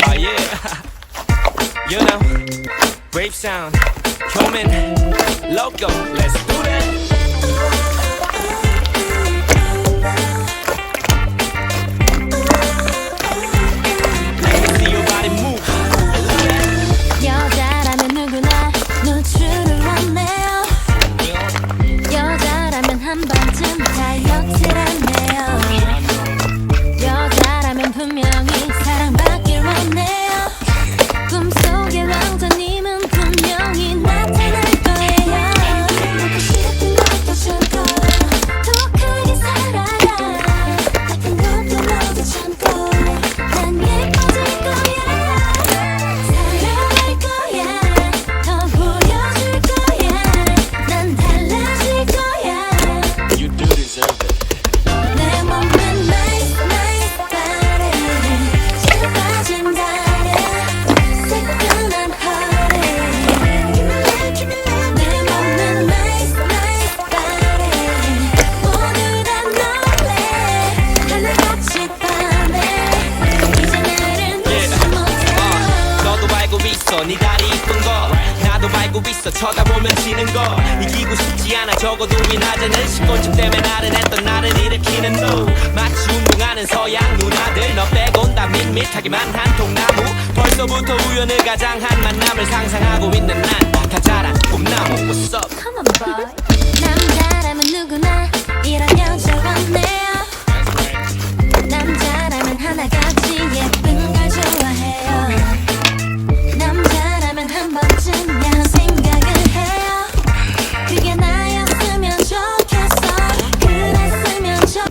Oh yeah. You know, brave sound, human, loco. Let's do that. Let me see your body move. 여자라면 누구나 노출을 원해요. 여자라면 한 번쯤 다이어트를 하네요. 여자라면 분명히 사랑받길 원해요. 꿈속의 왕자님은 분명히 나타날 거예요. 먹고 싶은 것도 참고 더 크게 살아가. 같은 것도 너도 참고 난 예뻐질 거야. 사랑할 거야. 더 보여줄 거야. 난 달라질 거야. You do deserve it. 내 몸은 nice nice body 잘 빠진 달에 새끈한 허리 내 몸은 nice nice body 모두 다 놀래 하늘같이 밤에 이제 나를 놓지 못해 너도 알고 있어 네 다리 이쁜 거 나도 알고 있어 쳐다보면 지는 거 이기고 싶지 않아 적어도 위나자는 신곤증 때문에 나른했던 나를 일으키는 너 마치 운동하는 서양 누나들 너 빼곤 다 밋밋하기만 한 통나무 벌써부터 우연을 가장한 만남을 상상하고 있는 난 다 자란 꿈나무 What's up? Come on boy 남자라면 누구나